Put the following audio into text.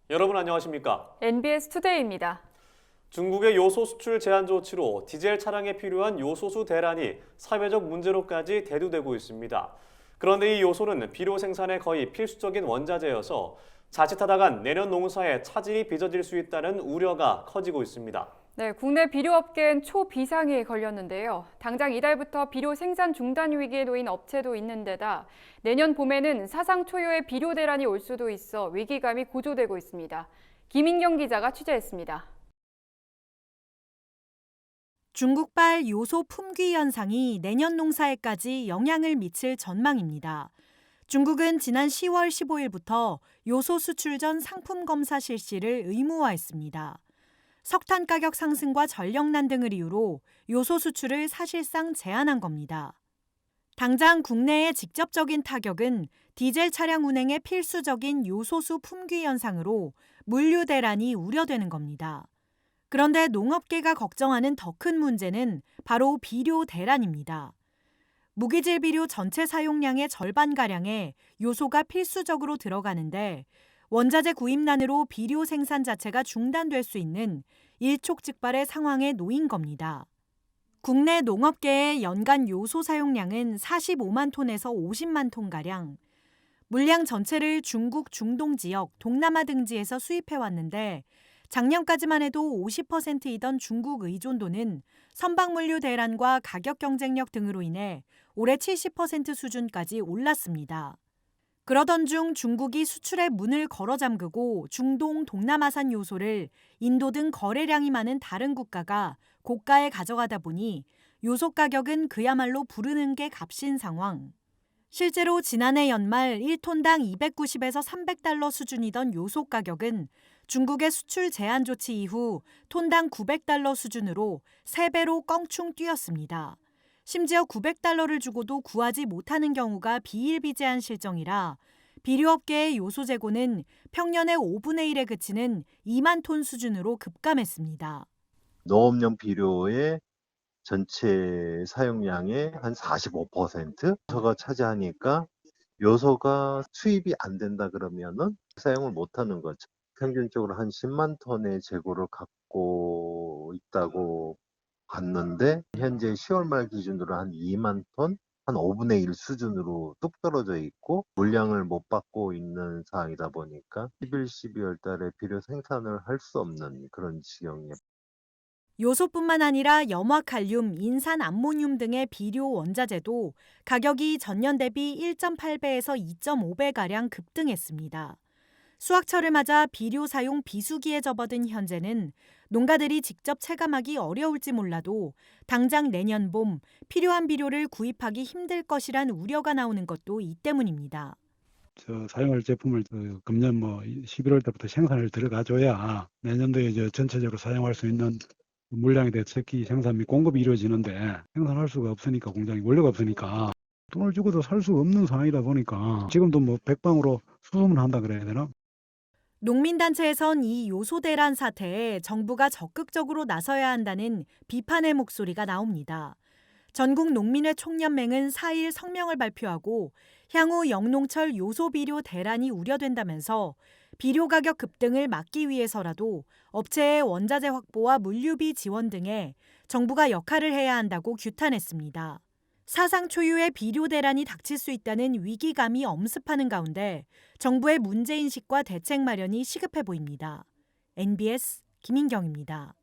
여러분 안녕하십니까? NBS 투데이입니다. 중국의 요소 수출 제한 조치로 디젤 차량에 필요한 요소수 대란이 사회적 문제로까지 대두되고 있습니다. 그런데 이 요소는 비료 생산에 거의 필수적인 원자재여서 자칫하다간 내년 농사에 차질이 빚어질 수 있다는 우려가 커지고 있습니다. 네, 국내 비료업계는 초비상에 걸렸는데요. 당장 이달부터 비료 생산 중단 위기에 놓인 업체도 있는 데다 내년 봄에는 사상 초유의 비료 대란이 올 수도 있어 위기감이 고조되고 있습니다. 김인경 기자가 취재했습니다. 중국발 요소 품귀 현상이 내년 농사에까지 영향을 미칠 전망입니다. 중국은 지난 10월 15일부터 요소 수출 전 상품 검사 실시를 의무화했습니다. 석탄 가격 상승과 전력난 등을 이유로 요소 수출을 사실상 제한한 겁니다. 당장 국내의 직접적인 타격은 디젤 차량 운행에 필수적인 요소수 품귀 현상으로 물류 대란이 우려되는 겁니다. 그런데 농업계가 걱정하는 더 큰 문제는 바로 비료 대란입니다. 무기질 비료 전체 사용량의 절반가량에 요소가 필수적으로 들어가는데 원자재 구입난으로 비료 생산 자체가 중단될 수 있는 일촉즉발의 상황에 놓인 겁니다. 국내 농업계의 연간 요소 사용량은 45만 톤에서 50만 톤가량, 물량 전체를 중국 중동 지역, 동남아 등지에서 수입해왔는데 작년까지만 해도 50%이던 중국 의존도는 선박물류 대란과 가격 경쟁력 등으로 인해 올해 70% 수준까지 올랐습니다. 그러던 중 중국이 수출의 문을 걸어 잠그고 중동, 동남아산 요소를 인도 등 거래량이 많은 다른 국가가 고가에 가져가다 보니 요소 가격은 그야말로 부르는 게 값인 상황. 실제로 지난해 연말 1톤당 290에서 300달러 수준이던 요소 가격은 중국의 수출 제한 조치 이후 톤당 900달러 수준으로 3배로 껑충 뛰었습니다. 심지어 900달러를 주고도 구하지 못하는 경우가 비일비재한 실정이라 비료업계의 요소 재고는 평년의 5분의 1에 그치는 2만 톤 수준으로 급감했습니다. 농업용 비료의 전체 사용량의 한 45%가 차지하니까 요소가 수입이 안 된다 그러면은 사용을 못 하는 거죠. 평균적으로 한 10만 톤의 재고를 갖고 있다고 봤는데 현재 10월 말 기준으로 한 2만 톤, 한 5분의 1 수준으로 뚝 떨어져 있고 물량을 못 받고 있는 상황이다 보니까 11, 12월 달에 비료 생산을 할 수 없는 그런 지경이에요. 요소뿐만 아니라 염화 칼륨, 인산 암모늄 등의 비료 원자재도 가격이 전년 대비 1.8배에서 2.5배가량 급등했습니다. 수확철을 맞아 비료 사용 비수기에 접어든 현재는 농가들이 직접 체감하기 어려울지 몰라도 당장 내년 봄 필요한 비료를 구입하기 힘들 것이란 우려가 나오는 것도 이 때문입니다. 사용할 제품을 금년 11월 때부터 생산을 들어가줘야 내년도에 전체적으로 사용할 수 있는 물량에 대해 특히 생산 및 공급이 이루어지는데 생산할 수가 없으니까 공장이 원료가 없으니까 돈을 주고도 살 수 없는 상황이다 보니까 지금도 백방으로 수소문 한다 그래야 되나? 농민단체에선 이 요소 대란 사태에 정부가 적극적으로 나서야 한다는 비판의 목소리가 나옵니다. 전국 농민회 총연맹은 4일 성명을 발표하고 향후 영농철 요소 비료 대란이 우려된다면서 비료 가격 급등을 막기 위해서라도 업체의 원자재 확보와 물류비 지원 등에 정부가 역할을 해야 한다고 규탄했습니다. 사상 초유의 비료 대란이 닥칠 수 있다는 위기감이 엄습하는 가운데 정부의 문제인식과 대책 마련이 시급해 보입니다. NBS 김인경입니다.